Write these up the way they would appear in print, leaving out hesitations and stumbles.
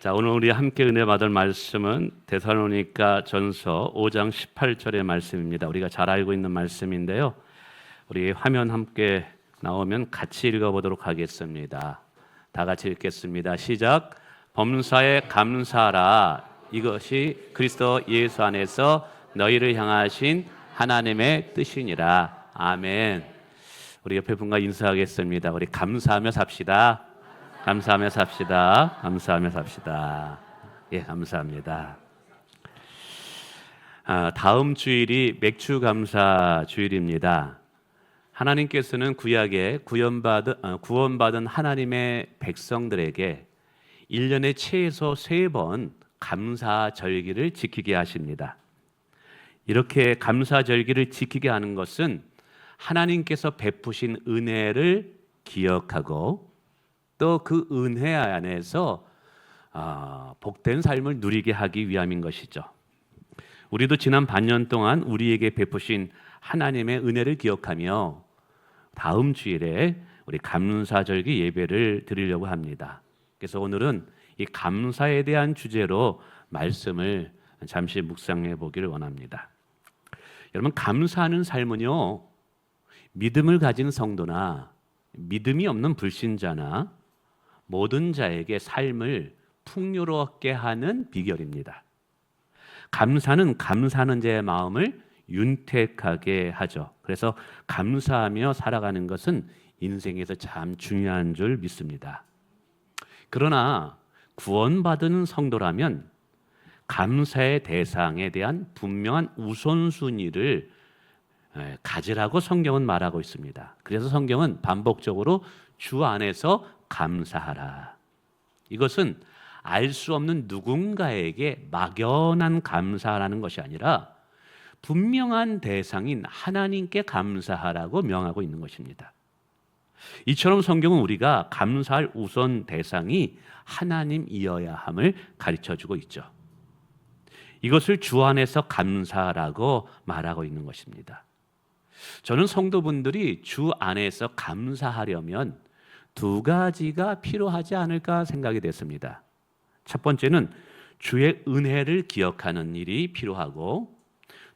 자, 오늘 우리 함께 은혜 받을 말씀은 데살로니가 전서 5장 18절의 말씀입니다. 우리가 잘 알고 있는 말씀인데요. 우리 화면 함께 나오면 같이 읽어보도록 하겠습니다. 다 같이 읽겠습니다. 시작. 범사에 감사하라. 이것이 그리스도 예수 안에서 너희를 향하신 하나님의 뜻이니라. 아멘. 우리 옆에 분과 인사하겠습니다. 우리 감사하며 삽시다. 감사하며 삽시다. 감사하며 삽시다. 예, 감사합니다. 다음 주일이 맥주 감사 주일입니다. 하나님께서는 구약에 구원받은 하나님의 백성들에게 1년에 최소 3번 감사절기를 지키게 하십니다. 이렇게 감사절기를 지키게 하는 것은 하나님께서 베푸신 은혜를 기억하고 또 그 은혜 안에서 복된 삶을 누리게 하기 위함인 것이죠. 우리도 지난 반년 동안 우리에게 베푸신 하나님의 은혜를 기억하며 다음 주일에 우리 감사절기 예배를 드리려고 합니다. 그래서 오늘은 이 감사에 대한 주제로 말씀을 잠시 묵상해 보기를 원합니다. 여러분, 감사하는 삶은요, 믿음을 가진 성도나 믿음이 없는 불신자나 모든 자에게 삶을 풍요롭게 하는 비결입니다. 감사는 감사하는 자의 마음을 윤택하게 하죠. 그래서 감사하며 살아가는 것은 인생에서 참 중요한 줄 믿습니다. 그러나 구원받은 성도라면 감사의 대상에 대한 분명한 우선순위를 가지라고 성경은 말하고 있습니다. 그래서 성경은 반복적으로 주 안에서 감사하라. 이것은 알 수 없는 누군가에게 막연한 감사라는 것이 아니라 분명한 대상인 하나님께 감사하라고 명하고 있는 것입니다. 이처럼 성경은 우리가 감사할 우선 대상이 하나님이어야 함을 가르쳐주고 있죠. 이것을 주 안에서 감사라고 말하고 있는 것입니다. 저는 성도분들이 주 안에서 감사하려면 2가지가 필요하지 않을까 생각이 됐습니다. 첫 번째는 주의 은혜를 기억하는 일이 필요하고,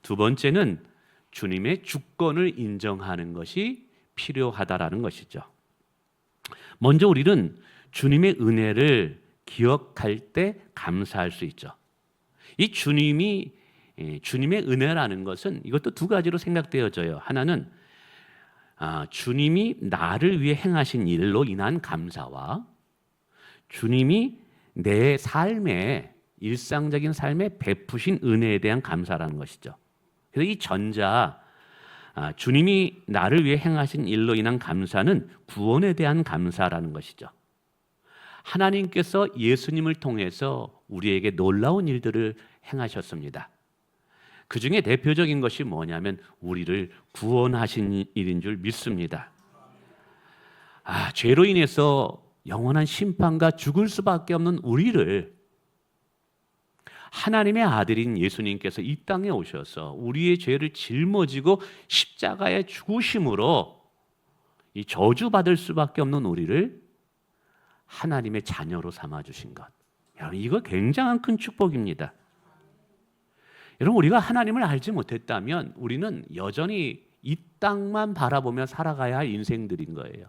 두 번째는 주님의 주권을 인정하는 것이 필요하다라는 것이죠. 먼저 우리는 주님의 은혜를 기억할 때 감사할 수 있죠. 이 주님의 은혜라는 것은 이것도 2가지로 생각되어져요. 하나는 주님이 나를 위해 행하신 일로 인한 감사와 주님이 내 삶에, 일상적인 삶에 베푸신 은혜에 대한 감사라는 것이죠. 그래서 이 전자, 주님이 나를 위해 행하신 일로 인한 감사는 구원에 대한 감사라는 것이죠. 하나님께서 예수님을 통해서 우리에게 놀라운 일들을 행하셨습니다. 그 중에 대표적인 것이 뭐냐면 우리를 구원하신 일인 줄 믿습니다. 죄로 인해서 영원한 심판과 죽을 수밖에 없는 우리를 하나님의 아들인 예수님께서 이 땅에 오셔서 우리의 죄를 짊어지고 십자가에 죽으심으로 이 저주받을 수밖에 없는 우리를 하나님의 자녀로 삼아주신 것. 여러분, 이거 굉장한 큰 축복입니다. 여러분, 우리가 하나님을 알지 못했다면 우리는 여전히 이 땅만 바라보며 살아가야 할 인생들인 거예요.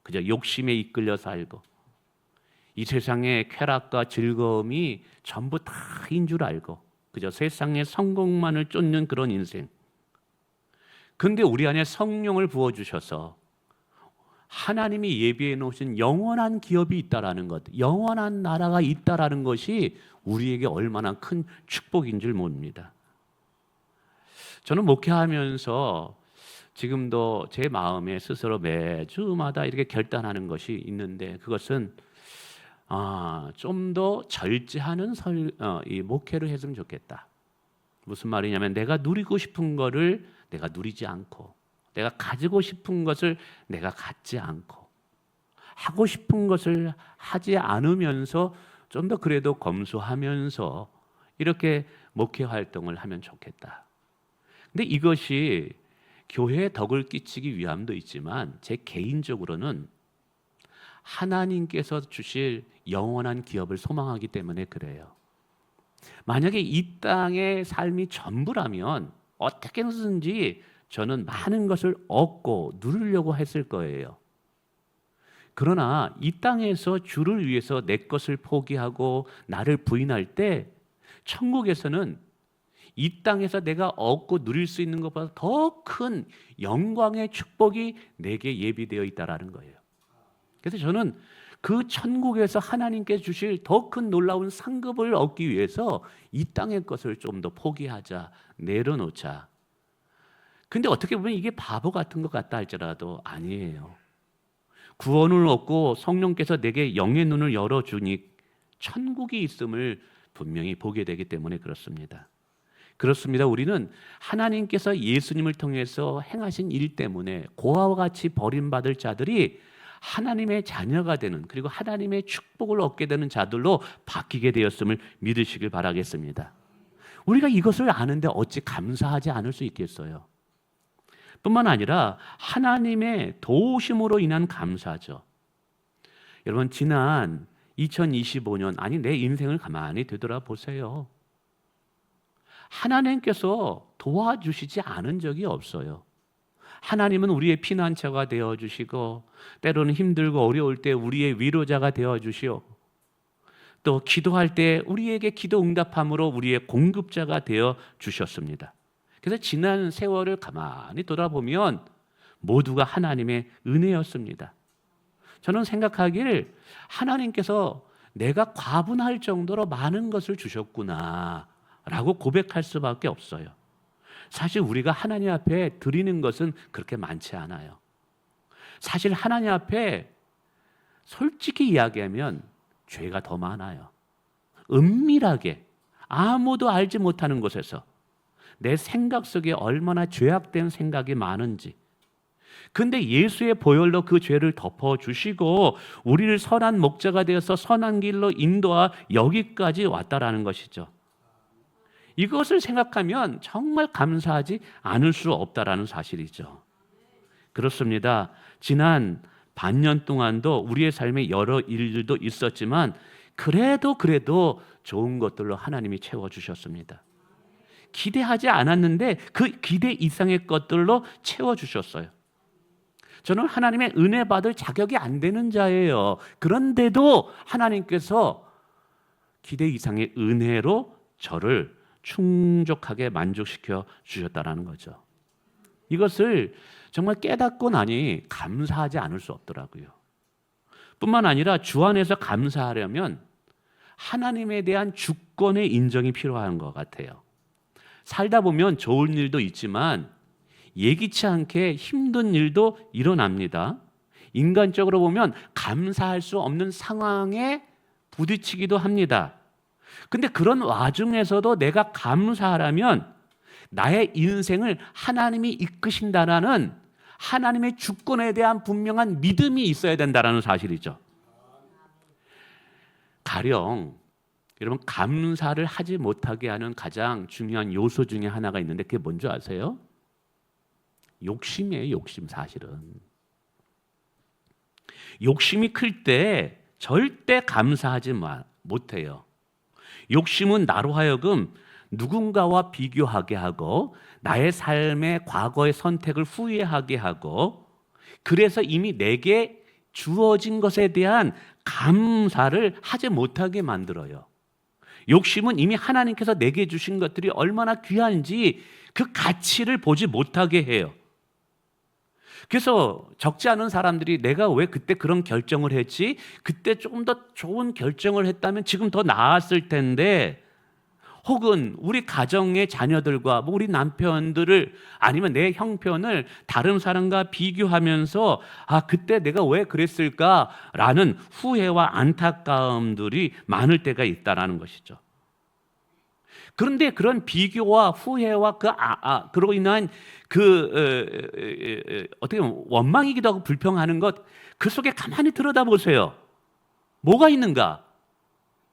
그저 욕심에 이끌려 살고 이 세상의 쾌락과 즐거움이 전부 다인 줄 알고 그저 세상의 성공만을 쫓는 그런 인생. 그런데 우리 안에 성령을 부어주셔서 하나님이 예비해 놓으신 영원한 기업이 있다라는 것, 영원한 나라가 있다라는 것이 우리에게 얼마나 큰 축복인 줄 모릅니다. 저는 목회하면서 지금도 제 마음에 스스로 매주마다 이렇게 결단하는 것이 있는데, 그것은 좀 더 절제하는 이 목회를 했으면 좋겠다. 무슨 말이냐면 내가 누리고 싶은 거를 내가 누리지 않고, 내가 가지고 싶은 것을 내가 갖지 않고, 하고 싶은 것을 하지 않으면서 좀 더 그래도 검소하면서 이렇게 목회 활동을 하면 좋겠다. 근데 이것이 교회에 덕을 끼치기 위함도 있지만 제 개인적으로는 하나님께서 주실 영원한 기업을 소망하기 때문에 그래요. 만약에 이 땅의 삶이 전부라면 어떻게든지 저는 많은 것을 얻고 누리려고 했을 거예요. 그러나 이 땅에서 주를 위해서 내 것을 포기하고 나를 부인할 때 천국에서는 이 땅에서 내가 얻고 누릴 수 있는 것보다 더 큰 영광의 축복이 내게 예비되어 있다라는 거예요. 그래서 저는 그 천국에서 하나님께 주실 더 큰 놀라운 상급을 얻기 위해서 이 땅의 것을 좀 더 포기하자, 내려놓자. 근데 어떻게 보면 이게 바보 같은 것 같다 할지라도 아니에요. 구원을 얻고 성령께서 내게 영의 눈을 열어주니 천국이 있음을 분명히 보게 되기 때문에 그렇습니다. 그렇습니다. 우리는 하나님께서 예수님을 통해서 행하신 일 때문에 고아와 같이 버림받을 자들이 하나님의 자녀가 되는, 그리고 하나님의 축복을 얻게 되는 자들로 바뀌게 되었음을 믿으시길 바라겠습니다. 우리가 이것을 아는데 어찌 감사하지 않을 수 있겠어요? 뿐만 아니라 하나님의 도우심으로 인한 감사죠. 여러분, 지난 2025년, 아니 내 인생을 가만히 되돌아보세요. 하나님께서 도와주시지 않은 적이 없어요. 하나님은 우리의 피난처가 되어주시고, 때로는 힘들고 어려울 때 우리의 위로자가 되어주시오, 또 기도할 때 우리에게 기도 응답함으로 우리의 공급자가 되어주셨습니다. 그래서 지난 세월을 가만히 돌아보면 모두가 하나님의 은혜였습니다. 저는 생각하길 하나님께서 내가 과분할 정도로 많은 것을 주셨구나 라고 고백할 수밖에 없어요. 사실 우리가 하나님 앞에 드리는 것은 그렇게 많지 않아요. 사실 하나님 앞에 솔직히 이야기하면 죄가 더 많아요. 은밀하게 아무도 알지 못하는 곳에서 내 생각 속에 얼마나 죄악된 생각이 많은지, 근데 예수의 보혈로 그 죄를 덮어주시고 우리를 선한 목자가 되어서 선한 길로 인도하 여기까지 왔다라는 것이죠. 이것을 생각하면 정말 감사하지 않을 수 없다라는 사실이죠. 그렇습니다. 지난 반년 동안도 우리의 삶에 여러 일들도 있었지만 그래도 좋은 것들로 하나님이 채워주셨습니다. 기대하지 않았는데 그 기대 이상의 것들로 채워주셨어요. 저는 하나님의 은혜 받을 자격이 안 되는 자예요. 그런데도 하나님께서 기대 이상의 은혜로 저를 충족하게 만족시켜 주셨다는 거죠. 이것을 정말 깨닫고 나니 감사하지 않을 수 없더라고요. 뿐만 아니라 주 안에서 감사하려면 하나님에 대한 주권의 인정이 필요한 것 같아요. 살다 보면 좋은 일도 있지만 예기치 않게 힘든 일도 일어납니다. 인간적으로 보면 감사할 수 없는 상황에 부딪히기도 합니다. 근데 그런 와중에서도 내가 감사하라면 나의 인생을 하나님이 이끄신다라는 하나님의 주권에 대한 분명한 믿음이 있어야 된다는 사실이죠. 가령 여러분, 감사를 하지 못하게 하는 가장 중요한 요소 중에 하나가 있는데 그게 뭔지 아세요? 욕심이에요. 욕심. 사실은 욕심이 클 때 절대 감사하지 못해요. 욕심은 나로 하여금 누군가와 비교하게 하고 나의 삶의 과거의 선택을 후회하게 하고, 그래서 이미 내게 주어진 것에 대한 감사를 하지 못하게 만들어요. 욕심은 이미 하나님께서 내게 주신 것들이 얼마나 귀한지 그 가치를 보지 못하게 해요. 그래서 적지 않은 사람들이 내가 왜 그때 그런 결정을 했지? 그때 조금 더 좋은 결정을 했다면 지금 더 나았을 텐데, 혹은 우리 가정의 자녀들과 우리 남편들을, 아니면 내 형편을 다른 사람과 비교하면서 그때 내가 왜 그랬을까라는 후회와 안타까움들이 많을 때가 있다라는 것이죠. 그런데 그런 비교와 후회와 그로 인한 어떻게 보면 원망이기도 하고 불평하는 것, 그 속에 가만히 들여다보세요. 뭐가 있는가?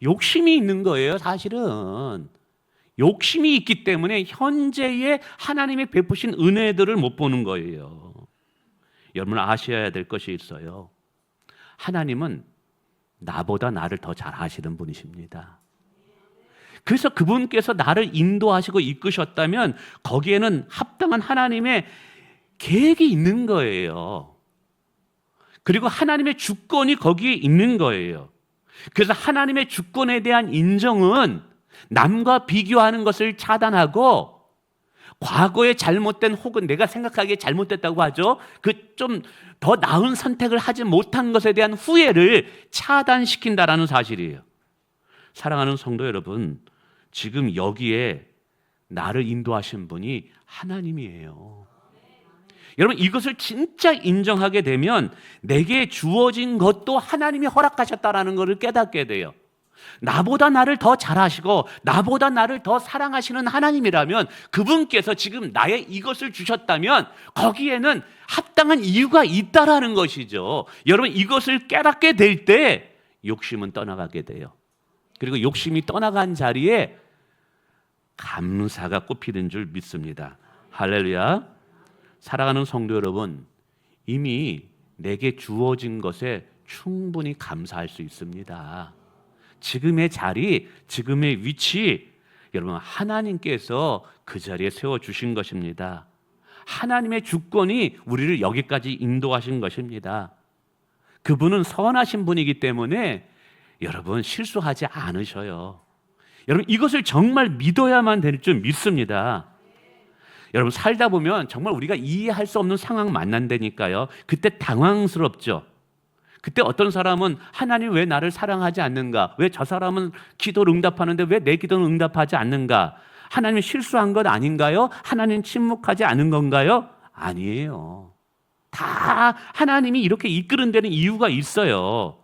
욕심이 있는 거예요. 사실은 욕심이 있기 때문에 현재의 하나님의 베푸신 은혜들을 못 보는 거예요. 여러분, 아셔야 될 것이 있어요. 하나님은 나보다 나를 더 잘 아시는 분이십니다. 그래서 그분께서 나를 인도하시고 이끄셨다면 거기에는 합당한 하나님의 계획이 있는 거예요. 그리고 하나님의 주권이 거기에 있는 거예요. 그래서 하나님의 주권에 대한 인정은 남과 비교하는 것을 차단하고 과거에 잘못된 혹은 내가 생각하기에 잘못됐다고 하죠. 그 좀 더 나은 선택을 하지 못한 것에 대한 후회를 차단시킨다라는 사실이에요. 사랑하는 성도 여러분, 지금 여기에 나를 인도하신 분이 하나님이에요. 여러분, 이것을 진짜 인정하게 되면 내게 주어진 것도 하나님이 허락하셨다라는 것을 깨닫게 돼요. 나보다 나를 더 잘 아시고 나보다 나를 더 사랑하시는 하나님이라면 그분께서 지금 나의 이것을 주셨다면 거기에는 합당한 이유가 있다라는 것이죠. 여러분, 이것을 깨닫게 될 때 욕심은 떠나가게 돼요. 그리고 욕심이 떠나간 자리에 감사가 꼽히는 줄 믿습니다. 할렐루야. 사랑하는 성도 여러분, 이미 내게 주어진 것에 충분히 감사할 수 있습니다. 지금의 자리, 지금의 위치, 여러분 하나님께서 그 자리에 세워주신 것입니다. 하나님의 주권이 우리를 여기까지 인도하신 것입니다. 그분은 선하신 분이기 때문에 여러분 실수하지 않으셔요. 여러분 이것을 정말 믿어야만 될 줄 믿습니다. 여러분 살다 보면 정말 우리가 이해할 수 없는 상황 만난다니까요. 그때 당황스럽죠. 그때 어떤 사람은 하나님 왜 나를 사랑하지 않는가? 왜 저 사람은 기도를 응답하는데 왜 내 기도는 응답하지 않는가? 하나님 실수한 것 아닌가요? 하나님 침묵하지 않은 건가요? 아니에요. 다 하나님이 이렇게 이끄는 데는 이유가 있어요.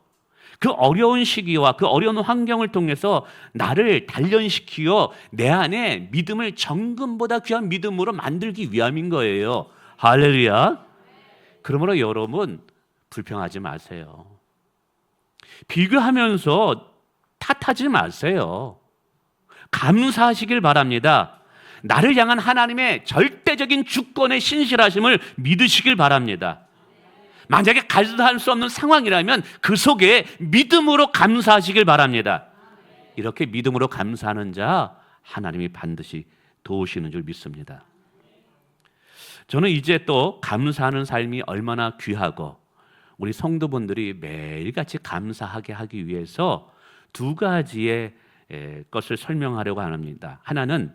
그 어려운 시기와 그 어려운 환경을 통해서 나를 단련시키어 내 안에 믿음을 정금보다 귀한 믿음으로 만들기 위함인 거예요. 할렐루야. 그러므로 여러분 불평하지 마세요. 비교하면서 탓하지 마세요. 감사하시길 바랍니다. 나를 향한 하나님의 절대적인 주권의 신실하심을 믿으시길 바랍니다. 만약에 감사할 수 없는 상황이라면 그 속에 믿음으로 감사하시길 바랍니다. 이렇게 믿음으로 감사하는 자 하나님이 반드시 도우시는 줄 믿습니다. 저는 이제 또 감사하는 삶이 얼마나 귀하고 우리 성도분들이 매일같이 감사하게 하기 위해서 두 가지의 것을 설명하려고 합니다. 하나는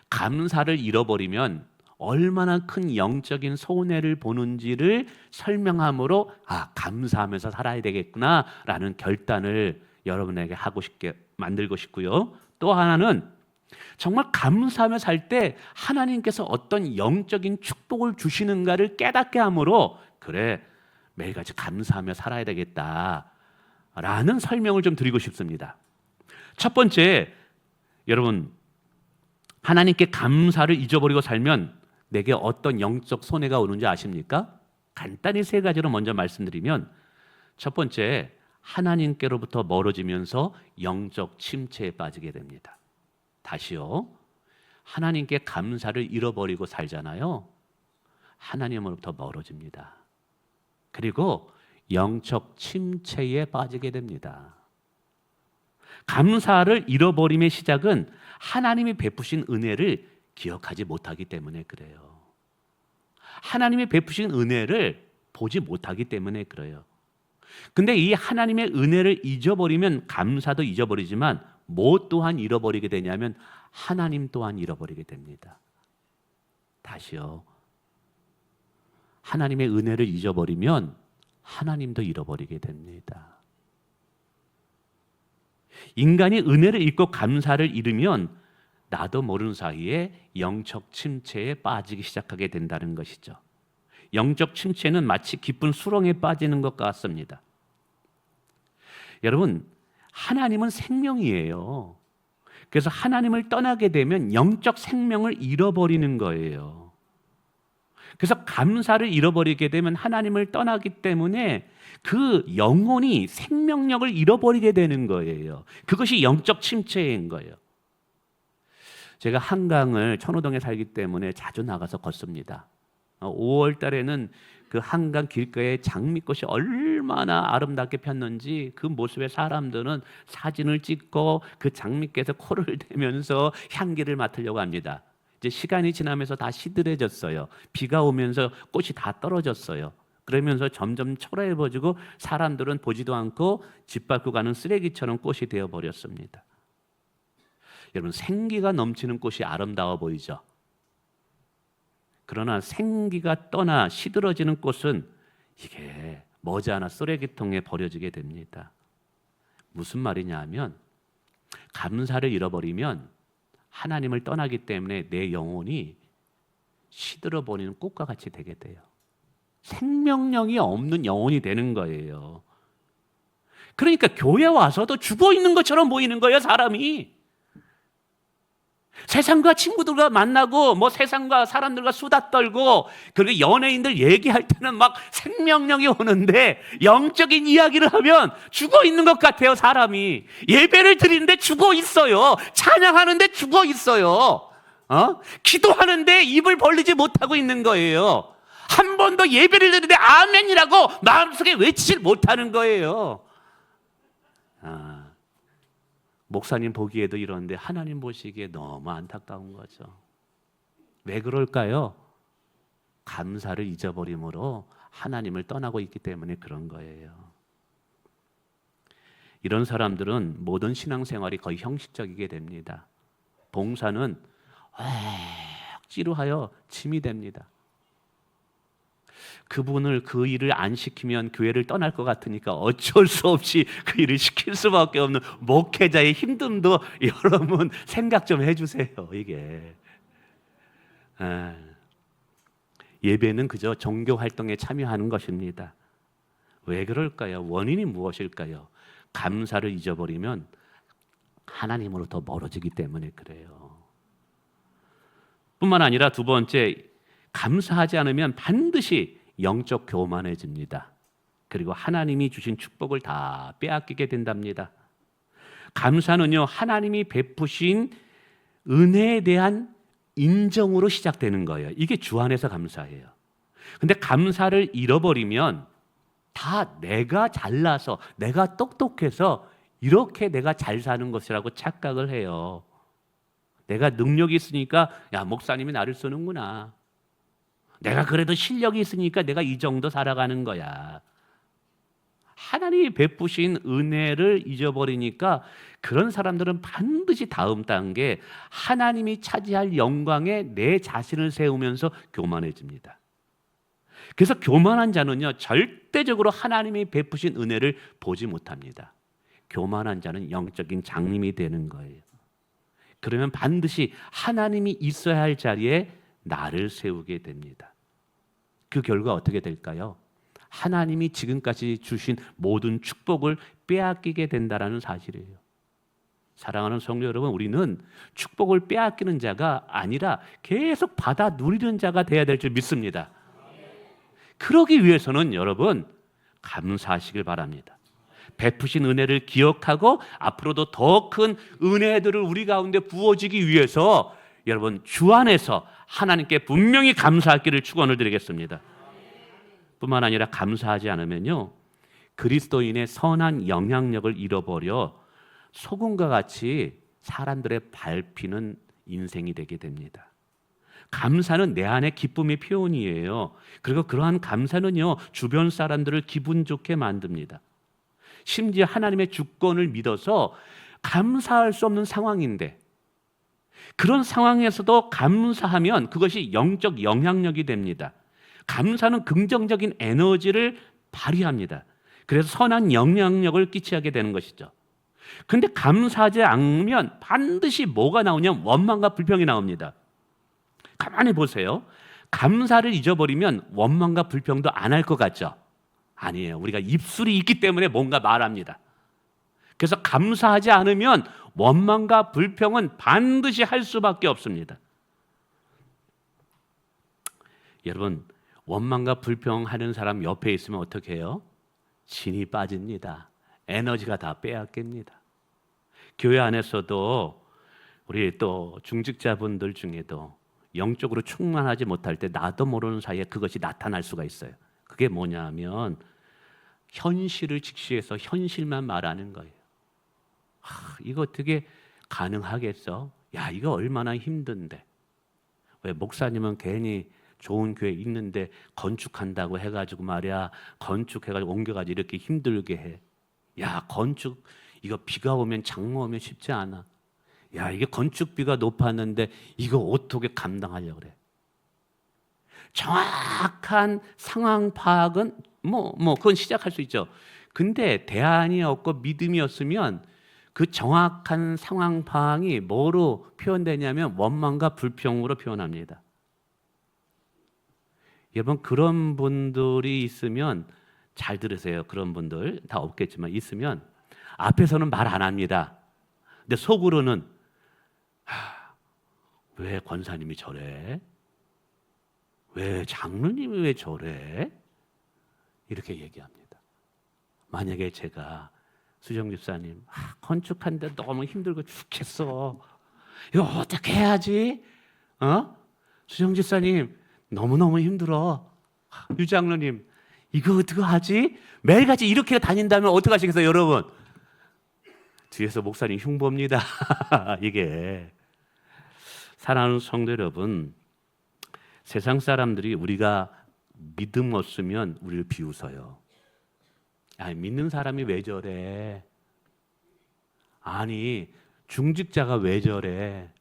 감사를 잃어버리면 얼마나 큰 영적인 손해를 보는지를 설명함으로 감사하면서 살아야 되겠구나라는 결단을 여러분에게 하고 싶게 만들고 싶고요. 또 하나는 정말 감사하며 살 때 하나님께서 어떤 영적인 축복을 주시는가를 깨닫게 함으로 그래 매일같이 감사하며 살아야 되겠다라는 설명을 좀 드리고 싶습니다. 첫 번째, 여러분 하나님께 감사를 잊어버리고 살면 내게 어떤 영적 손해가 오는지 아십니까? 간단히 세 가지로 먼저 말씀드리면 첫 번째, 하나님께로부터 멀어지면서 영적 침체에 빠지게 됩니다. 다시요. 하나님께 감사를 잃어버리고 살잖아요. 하나님으로부터 멀어집니다. 그리고 영적 침체에 빠지게 됩니다. 감사를 잃어버림의 시작은 하나님이 베푸신 은혜를 기억하지 못하기 때문에 그래요. 하나님이 베푸신 은혜를 보지 못하기 때문에 그래요. 근데 이 하나님의 은혜를 잊어버리면 감사도 잊어버리지만 뭐 또한 잃어버리게 되냐면 하나님 또한 잃어버리게 됩니다. 다시요. 하나님의 은혜를 잊어버리면 하나님도 잃어버리게 됩니다. 인간이 은혜를 잊고 감사를 잃으면 나도 모르는 사이에 영적 침체에 빠지기 시작하게 된다는 것이죠. 영적 침체는 마치 깊은 수렁에 빠지는 것 같습니다. 여러분, 하나님은 생명이에요. 그래서 하나님을 떠나게 되면 영적 생명을 잃어버리는 거예요. 그래서 감사를 잃어버리게 되면 하나님을 떠나기 때문에 그 영혼이 생명력을 잃어버리게 되는 거예요. 그것이 영적 침체인 거예요. 제가 한강을 천호동에 살기 때문에 자주 나가서 걷습니다. 5월 달에는 그 한강 길가에 장미꽃이 얼마나 아름답게 폈는지 그 모습에 사람들은 사진을 찍고 그 장미께서 코를 대면서 향기를 맡으려고 합니다. 이제 시간이 지나면서 다 시들해졌어요. 비가 오면서 꽃이 다 떨어졌어요. 그러면서 점점 초라해지고 사람들은 보지도 않고 짓밟고 가는 쓰레기처럼 꽃이 되어버렸습니다. 여러분, 생기가 넘치는 꽃이 아름다워 보이죠? 그러나 생기가 떠나 시들어지는 꽃은 이게 머지않아 쓰레기통에 버려지게 됩니다. 무슨 말이냐 하면 감사를 잃어버리면 하나님을 떠나기 때문에 내 영혼이 시들어버리는 꽃과 같이 되게 돼요. 생명력이 없는 영혼이 되는 거예요. 그러니까 교회 와서도 죽어 있는 것처럼 보이는 거예요, 사람이. 세상과 친구들과 만나고 세상과 사람들과 수다 떨고 그리고 연예인들 얘기할 때는 막 생명력이 오는데 영적인 이야기를 하면 죽어 있는 것 같아요, 사람이. 예배를 드리는데 죽어 있어요. 찬양하는데 죽어 있어요. 기도하는데 입을 벌리지 못하고 있는 거예요. 한 번도 예배를 드리는데 아멘이라고 마음속에 외치질 못하는 거예요. 목사님 보기에도 이런데 하나님 보시기에 너무 안타까운 거죠. 왜 그럴까요? 감사를 잊어버림으로 하나님을 떠나고 있기 때문에 그런 거예요. 이런 사람들은 모든 신앙생활이 거의 형식적이게 됩니다. 봉사는 억지로 짐이 됩니다. 그분을 그 일을 안 시키면 교회를 떠날 것 같으니까 어쩔 수 없이 그 일을 시킬 수밖에 없는 목회자의 힘듦도 여러분 생각 좀 해주세요. 이게 예배는 그저 종교 활동에 참여하는 것입니다. 왜 그럴까요? 원인이 무엇일까요? 감사를 잊어버리면 하나님으로부터 멀어지기 때문에 그래요. 뿐만 아니라 두 번째, 감사하지 않으면 반드시 영적 교만해집니다. 그리고 하나님이 주신 축복을 다 빼앗기게 된답니다. 감사는요, 하나님이 베푸신 은혜에 대한 인정으로 시작되는 거예요. 이게 주 안에서 감사예요. 근데 감사를 잃어버리면 다 내가 잘나서, 내가 똑똑해서 이렇게 내가 잘 사는 것이라고 착각을 해요. 내가 능력이 있으니까 야, 목사님이 나를 쓰는구나. 내가 그래도 실력이 있으니까 내가 이 정도 살아가는 거야. 하나님이 베푸신 은혜를 잊어버리니까 그런 사람들은 반드시 다음 단계 하나님이 차지할 영광에 내 자신을 세우면서 교만해집니다. 그래서 교만한 자는요, 절대적으로 하나님이 베푸신 은혜를 보지 못합니다. 교만한 자는 영적인 장님이 되는 거예요. 그러면 반드시 하나님이 있어야 할 자리에 나를 세우게 됩니다. 그 결과 어떻게 될까요? 하나님이 지금까지 주신 모든 축복을 빼앗기게 된다는 사실이에요. 사랑하는 성도 여러분, 우리는 축복을 빼앗기는 자가 아니라 계속 받아 누리는 자가 돼야 될 줄 믿습니다. 그러기 위해서는 여러분 감사하시길 바랍니다. 베푸신 은혜를 기억하고 앞으로도 더 큰 은혜들을 우리 가운데 부어지기 위해서 여러분 주 안에서 하나님께 분명히 감사할 길을 축원을 드리겠습니다. 뿐만 아니라 감사하지 않으면요, 그리스도인의 선한 영향력을 잃어버려 소금과 같이 사람들의 밟히는 인생이 되게 됩니다. 감사는 내 안의 기쁨의 표현이에요. 그리고 그러한 감사는요, 주변 사람들을 기분 좋게 만듭니다. 심지어 하나님의 주권을 믿어서 감사할 수 없는 상황인데 그런 상황에서도 감사하면 그것이 영적 영향력이 됩니다. 감사는 긍정적인 에너지를 발휘합니다. 그래서 선한 영향력을 끼치게 되는 것이죠. 그런데 감사하지 않으면 반드시 뭐가 나오냐면 원망과 불평이 나옵니다. 가만히 보세요. 감사를 잊어버리면 원망과 불평도 안 할 것 같죠? 아니에요. 우리가 입술이 있기 때문에 뭔가 말합니다. 그래서 감사하지 않으면 원망과 불평은 반드시 할 수밖에 없습니다. 여러분, 원망과 불평하는 사람 옆에 있으면 어떻게 해요? 진이 빠집니다. 에너지가 다 빼앗깁니다. 교회 안에서도 우리 또 중직자분들 중에도 영적으로 충만하지 못할 때 나도 모르는 사이에 그것이 나타날 수가 있어요. 그게 뭐냐면 현실을 직시해서 현실만 말하는 거예요. 이거 어떻게 가능하겠어? 야, 이거 얼마나 힘든데. 왜 목사님은 괜히 좋은 교회 있는데 건축한다고 해가지고 말이야, 건축해가지고 옮겨가지고 이렇게 힘들게 해. 야, 건축 이거 비가 오면 장마 오면 쉽지 않아. 야, 이게 건축비가 높았는데 이거 어떻게 감당하려고 그래. 정확한 상황 파악은 그건 시작할 수 있죠. 근데 대안이 없고 믿음이 없으면 그 정확한 상황 파악이 뭐로 표현되냐면 원망과 불평으로 표현합니다. 여러분, 그런 분들이 있으면 잘 들으세요. 그런 분들 다 없겠지만 있으면 앞에서는 말 안 합니다. 근데 속으로는 왜 권사님이 저래? 왜 장로님이 왜 저래? 이렇게 얘기합니다. 만약에 제가 수정 집사님, 건축하는데 너무 힘들고 죽겠어. 이거 어떻게 해야지? 수정 집사님, 너무너무 힘들어. 유 장로님, 이거 어떻게 하지? 매일같이 이렇게 다닌다면 어떻게 하시겠어요, 여러분? 뒤에서 목사님 흉보입니다. 이게. 사랑하는 성도 여러분, 세상 사람들이 우리가 믿음 없으면 우리를 비웃어요. 믿는 사람이 왜 저래? 아니, 중직자가 왜 저래?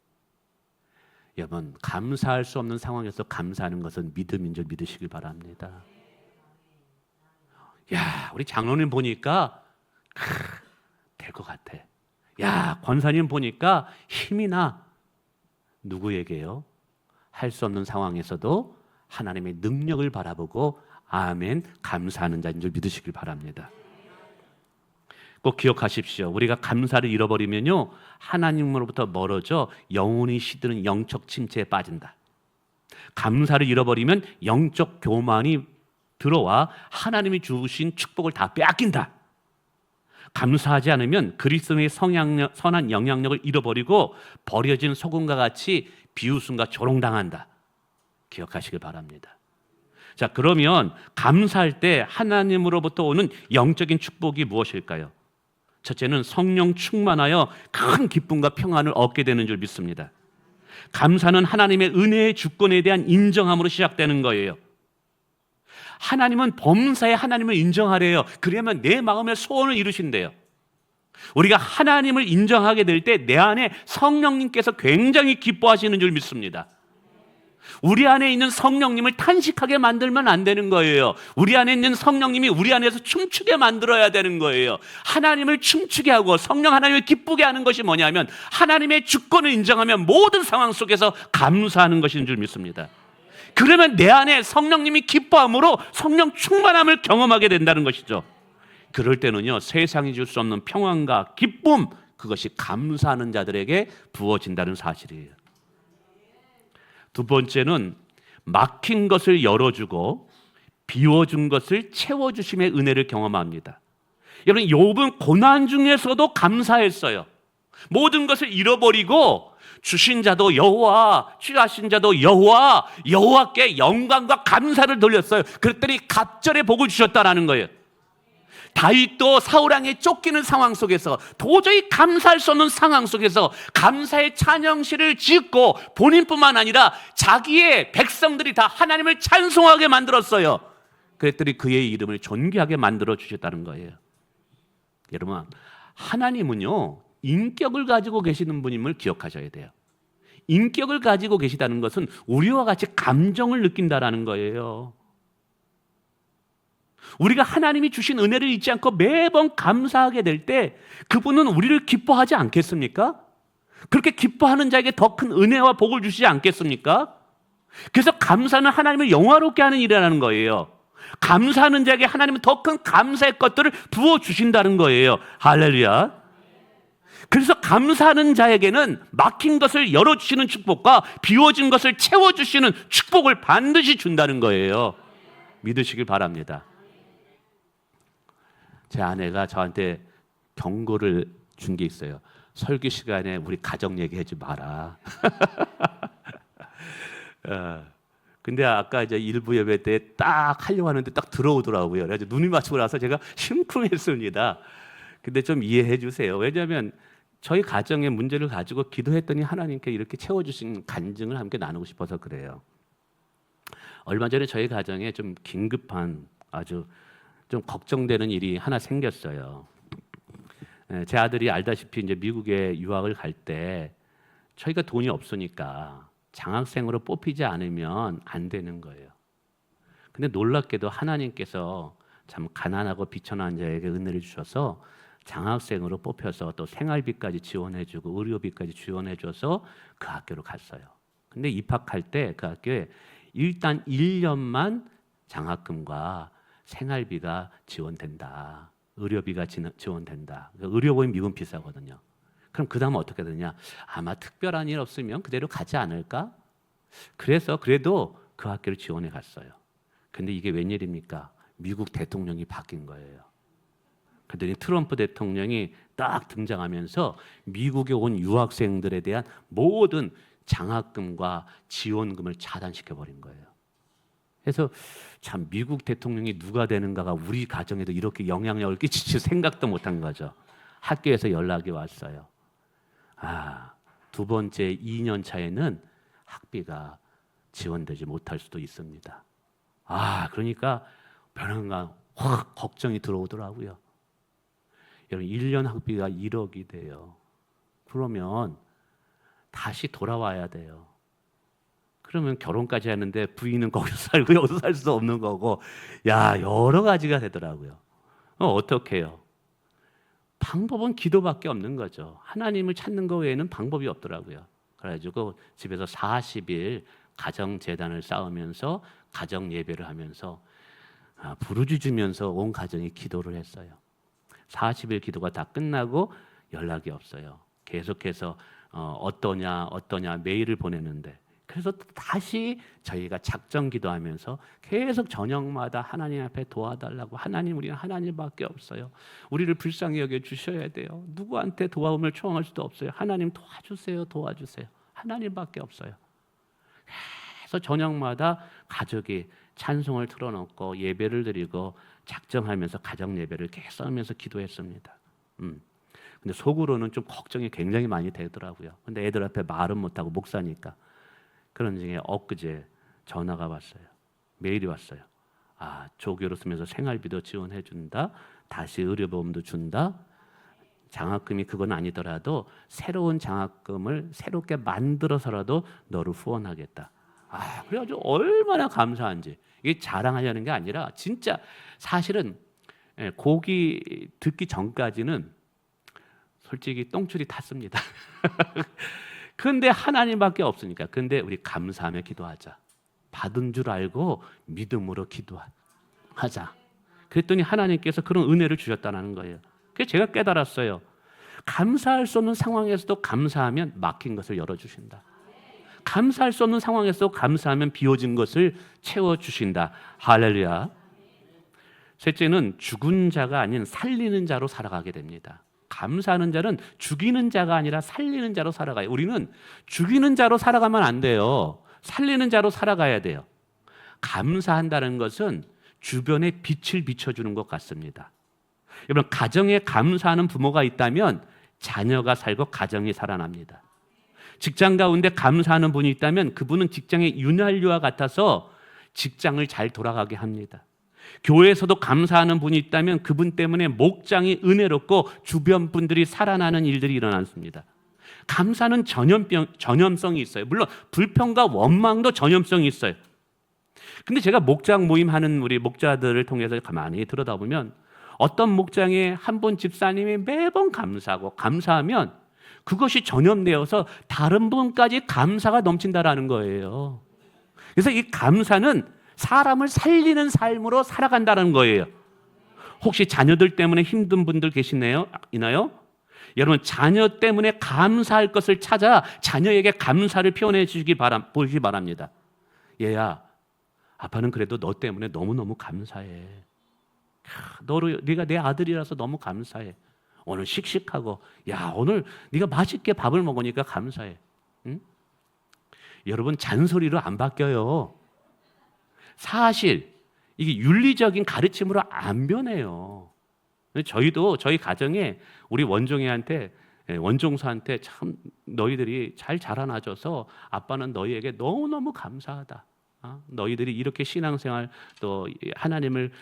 여러분, 감사할 수 없는 상황에서 감사하는 것은 믿음인 줄 믿으시길 바랍니다. 야, 우리 장로님 보니까 될 것 같아. 야, 권사님 보니까 힘이 나. 누구에게요? 할 수 없는 상황에서도 하나님의 능력을 바라보고 아멘, 감사하는 자인 줄 믿으시길 바랍니다. 꼭 기억하십시오. 우리가 감사를 잃어버리면요, 하나님으로부터 멀어져 영혼이 시드는 영적 침체에 빠진다. 감사를 잃어버리면 영적 교만이 들어와 하나님이 주신 축복을 다 빼앗긴다. 감사하지 않으면 그리스도의 선한 영향력을 잃어버리고 버려진 소금과 같이 비웃음과 조롱당한다. 기억하시길 바랍니다. 자, 그러면 감사할 때 하나님으로부터 오는 영적인 축복이 무엇일까요? 첫째는 성령 충만하여 큰 기쁨과 평안을 얻게 되는 줄 믿습니다. 감사는 하나님의 은혜의 주권에 대한 인정함으로 시작되는 거예요. 하나님은 범사에 하나님을 인정하래요. 그러면 내 마음의 소원을 이루신대요. 우리가 하나님을 인정하게 될 때 내 안에 성령님께서 굉장히 기뻐하시는 줄 믿습니다. 우리 안에 있는 성령님을 탄식하게 만들면 안 되는 거예요. 우리 안에 있는 성령님이 우리 안에서 춤추게 만들어야 되는 거예요. 하나님을 춤추게 하고 성령 하나님을 기쁘게 하는 것이 뭐냐면 하나님의 주권을 인정하면 모든 상황 속에서 감사하는 것인 줄 믿습니다. 그러면 내 안에 성령님이 기뻐함으로 성령 충만함을 경험하게 된다는 것이죠. 그럴 때는요, 세상이 줄 수 없는 평안과 기쁨, 그것이 감사하는 자들에게 부어진다는 사실이에요. 두 번째는 막힌 것을 열어주고 비워준 것을 채워주심의 은혜를 경험합니다. 여러분, 욥은 고난 중에서도 감사했어요. 모든 것을 잃어버리고 주신 자도 여호와, 취하신 자도 여호와, 여호와께 영광과 감사를 돌렸어요. 그랬더니 갑절의 복을 주셨다라는 거예요. 다윗도 사울왕에 쫓기는 상황 속에서 도저히 감사할 수 없는 상황 속에서 감사의 찬양시를 짓고 본인뿐만 아니라 자기의 백성들이 다 하나님을 찬송하게 만들었어요. 그랬더니 그의 이름을 존귀하게 만들어 주셨다는 거예요. 여러분, 하나님은요, 인격을 가지고 계시는 분임을 기억하셔야 돼요. 인격을 가지고 계시다는 것은 우리와 같이 감정을 느낀다라는 거예요. 우리가 하나님이 주신 은혜를 잊지 않고 매번 감사하게 될 때 그분은 우리를 기뻐하지 않겠습니까? 그렇게 기뻐하는 자에게 더 큰 은혜와 복을 주시지 않겠습니까? 그래서 감사는 하나님을 영화롭게 하는 일이라는 거예요. 감사하는 자에게 하나님은 더 큰 감사의 것들을 부어주신다는 거예요. 할렐루야. 그래서 감사하는 자에게는 막힌 것을 열어주시는 축복과 비워진 것을 채워주시는 축복을 반드시 준다는 거예요. 믿으시길 바랍니다. 제 아내가 저한테 경고를 준 게 있어요. 설교 시간에 우리 가정 얘기하지 마라. 근데 아까 이제 일부 예배 때 딱 하려고 하는데 딱 들어오더라고요. 그래서 눈이 맞추고 나서 제가 심쿵했습니다. 근데 좀 이해해 주세요. 왜냐하면 저희 가정의 문제를 가지고 기도했더니 하나님께 이렇게 채워주신 간증을 함께 나누고 싶어서 그래요. 얼마 전에 저희 가정에 좀 긴급한 아주 좀 걱정되는 일이 하나 생겼어요. 제 아들이 알다시피 이제 미국에 유학을 갈 때 저희가 돈이 없으니까 장학생으로 뽑히지 않으면 안 되는 거예요. 근데 놀랍게도 하나님께서 참 가난하고 비천한 자에게 은혜를 주셔서 장학생으로 뽑혀서 또 생활비까지 지원해주고 의료비까지 지원해줘서 그 학교로 갔어요. 근데 입학할 때 그 학교에 일단 1년만 장학금과 생활비가 지원된다. 의료비가 지원된다. 의료보험 미국 비싸거든요. 그럼 그 다음은 어떻게 되냐? 아마 특별한 일 없으면 그대로 가지 않을까? 그래서 그래도 그 학교를 지원해 갔어요. 근데 이게 웬일입니까? 미국 대통령이 바뀐 거예요. 그랬더니 트럼프 대통령이 딱 등장하면서 미국에 온 유학생들에 대한 모든 장학금과 지원금을 차단시켜 버린 거예요. 그래서 참 미국 대통령이 누가 되는가가 우리 가정에도 이렇게 영향력을 끼칠 생각도 못한 거죠. 학교에서 연락이 왔어요. 두 번째 2년 차에는 학비가 지원되지 못할 수도 있습니다. 그러니까 변화가 확 걱정이 들어오더라고요. 여러분 1년 학비가 1억이 돼요. 그러면 다시 돌아와야 돼요. 그러면 결혼까지 하는데 부인은 거기서 살고 여기서 살 수 없는 거고, 여러 가지가 되더라고요. 어떻게 해요? 방법은 기도밖에 없는 거죠. 하나님을 찾는 거 외에는 방법이 없더라고요. 그래가지고 집에서 40일 가정재단을 쌓으면서 가정 예배를 하면서 부르짖으면서 온 가정이 기도를 했어요. 40일 기도가 다 끝나고 연락이 없어요. 계속해서 어떠냐 메일을 보내는데, 그래서 다시 저희가 작정 기도하면서 계속 저녁마다 하나님 앞에 도와달라고, 하나님 우리는 하나님밖에 없어요. 우리를 불쌍히 여겨 주셔야 돼요. 누구한테 도움을 청할 수도 없어요. 하나님 도와주세요. 하나님밖에 없어요. 그래서 저녁마다 가족이 찬송을 틀어놓고 예배를 드리고 작정하면서 가정 예배를 계속 하면서 기도했습니다. 근데 속으로는 좀 걱정이 굉장히 많이 되더라고요. 근데 애들 앞에 말은 못하고 목사니까. 그런 중에 엊그제 전화가 왔어요. 메일이 왔어요. 조교로 쓰면서 생활비도 지원해 준다. 다시 의료보험도 준다. 장학금이 그건 아니더라도 새로운 장학금을 새롭게 만들어서라도 너를 후원하겠다. 그래가지고 얼마나 감사한지. 이게 자랑하려는 게 아니라 진짜 사실은 고기 듣기 전까지는 솔직히 똥줄이 탔습니다. 근데 하나님밖에 없으니까. 근데 우리 감사하며 기도하자. 받은 줄 알고 믿음으로 기도하자. 그랬더니 하나님께서 그런 은혜를 주셨다는 거예요. 그래서 제가 깨달았어요. 감사할 수 없는 상황에서도 감사하면 막힌 것을 열어주신다. 감사할 수 없는 상황에서 감사하면 비워진 것을 채워주신다. 할렐루야. 셋째는 죽은 자가 아닌 살리는 자로 살아가게 됩니다. 감사하는 자는 죽이는 자가 아니라 살리는 자로 살아가요. 우리는 죽이는 자로 살아가면 안 돼요. 살리는 자로 살아가야 돼요. 감사한다는 것은 주변에 빛을 비춰주는 것 같습니다. 여러분, 가정에 감사하는 부모가 있다면 자녀가 살고 가정이 살아납니다. 직장 가운데 감사하는 분이 있다면 그분은 직장의 윤활유와 같아서 직장을 잘 돌아가게 합니다. 교회에서도 감사하는 분이 있다면 그분 때문에 목장이 은혜롭고 주변 분들이 살아나는 일들이 일어났습니다. 감사는 전염성이 있어요. 물론 불평과 원망도 전염성이 있어요. 근데 제가 목장 모임하는 우리 목자들을 통해서 가만히 들여다보면 어떤 목장에 한 분 집사님이 매번 감사하고 감사하면 그것이 전염되어서 다른 분까지 감사가 넘친다라는 거예요. 그래서 이 감사는 사람을 살리는 삶으로 살아간다는 거예요. 혹시 자녀들 때문에 힘든 분들 있나요? 여러분, 자녀 때문에 감사할 것을 찾아 자녀에게 감사를 표현해 주시기 바랍니다. 얘야, 아빠는 그래도 너 때문에 너무너무 감사해. 네가 내 아들이라서 너무 감사해. 오늘 씩씩하고, 오늘 네가 맛있게 밥을 먹으니까 감사해. 응? 여러분, 잔소리로 안 바뀌어요. 사실 이게 윤리적인 가르침으로 안 변해요. 저희도 저희 가정에 우리 원종사한테 참 너희들이 잘 자라나줘서 아빠는 너희에게 너무너무 감사하다. 너희들이 이렇게 신앙생활 또 하나님을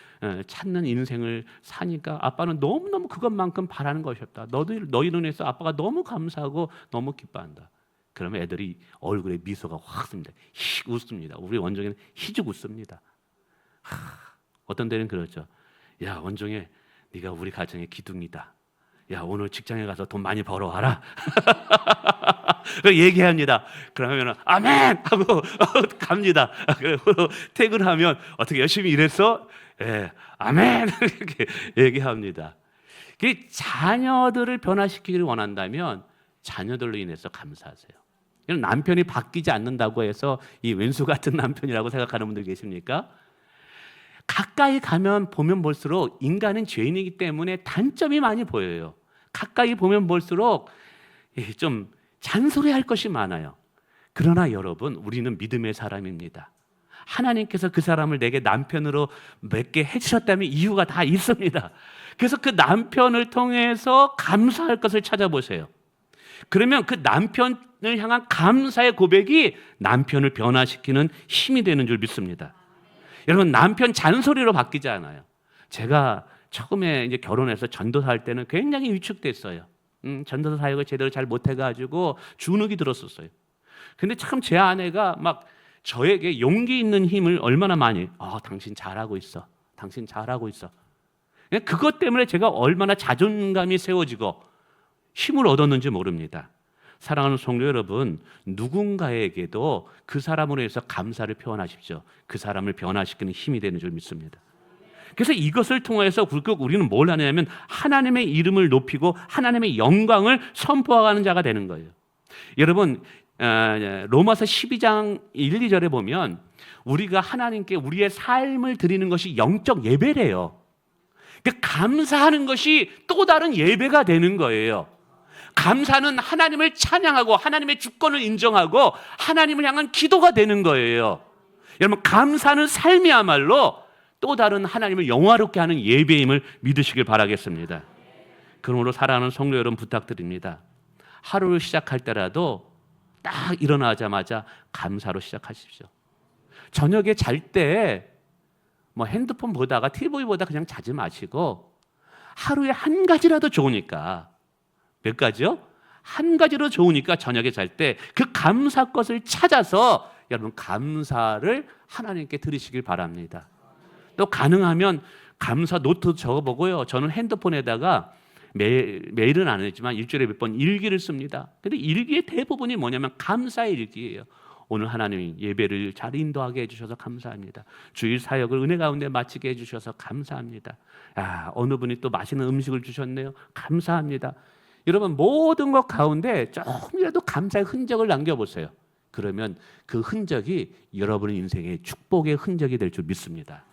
찾는 인생을 사니까 아빠는 너무너무 그것만큼 바라는 것이 없다. 너희 눈에서 아빠가 너무 감사하고 너무 기뻐한다. 그러면 애들이 얼굴에 미소가 확 씁니다. 씩 웃습니다. 우리 원종이는 희죽 웃습니다. 어떤 때는 그렇죠. 야, 원종이 네가 우리 가정의 기둥이다. 야, 오늘 직장에 가서 돈 많이 벌어와라. 얘기합니다. 그러면 아멘 하고 갑니다. 그리고 퇴근하면 어떻게 열심히 일했어? 예, 아멘 이렇게 얘기합니다. 자녀들을 변화시키기를 원한다면 자녀들로 인해서 감사하세요. 남편이 바뀌지 않는다고 해서 이 왼수 같은 남편이라고 생각하는 분들 계십니까? 가까이 가면 보면 볼수록 인간은 죄인이기 때문에 단점이 많이 보여요. 가까이 보면 볼수록 좀 잔소리할 것이 많아요. 그러나 여러분, 우리는 믿음의 사람입니다. 하나님께서 그 사람을 내게 남편으로 맺게 해주셨다면 이유가 다 있습니다. 그래서 그 남편을 통해서 감사할 것을 찾아보세요. 그러면 그 남편을 향한 감사의 고백이 남편을 변화시키는 힘이 되는 줄 믿습니다. 여러분, 남편 잔소리로 바뀌지 않아요. 제가 처음에 이제 결혼해서 전도사 할 때는 굉장히 위축됐어요. 전도사 사역을 제대로 잘 못해가지고 주눅이 들었었어요. 근데 참 제 아내가 막 저에게 용기 있는 힘을 얼마나 많이, 당신 잘하고 있어. 당신 잘하고 있어. 그것 때문에 제가 얼마나 자존감이 세워지고 힘을 얻었는지 모릅니다. 사랑하는 성도 여러분, 누군가에게도 그 사람으로 해서 감사를 표현하십시오. 그 사람을 변화시키는 힘이 되는 줄 믿습니다. 그래서 이것을 통해서 우리는 뭘 하냐면 하나님의 이름을 높이고 하나님의 영광을 선포하는 자가 되는 거예요. 여러분, 로마서 12장 1, 2절에 보면 우리가 하나님께 우리의 삶을 드리는 것이 영적 예배래요. 감사하는 것이 또 다른 예배가 되는 거예요. 감사는 하나님을 찬양하고 하나님의 주권을 인정하고 하나님을 향한 기도가 되는 거예요. 여러분, 감사는 삶이야말로 또 다른 하나님을 영화롭게 하는 예배임을 믿으시길 바라겠습니다. 그러므로 사랑하는 성도 여러분, 부탁드립니다. 하루를 시작할 때라도 딱 일어나자마자 감사로 시작하십시오. 저녁에 잘 때 핸드폰 보다가 TV 보다 그냥 자지 마시고 하루에 한 가지라도 좋으니까, 몇 가지요? 한 가지로 좋으니까 저녁에 잘 때 그 감사 것을 찾아서 여러분 감사를 하나님께 드리시길 바랍니다. 또 가능하면 감사 노트 적어보고요. 저는 핸드폰에다가 매일은 안 했지만 일주일에 몇 번 일기를 씁니다. 근데 일기의 대부분이 뭐냐면 감사의 일기예요. 오늘 하나님이 예배를 잘 인도하게 해주셔서 감사합니다. 주일 사역을 은혜 가운데 마치게 해주셔서 감사합니다. 어느 분이 또 맛있는 음식을 주셨네요. 감사합니다. 여러분, 모든 것 가운데 조금이라도 감사의 흔적을 남겨보세요. 그러면 그 흔적이 여러분의 인생의 축복의 흔적이 될 줄 믿습니다.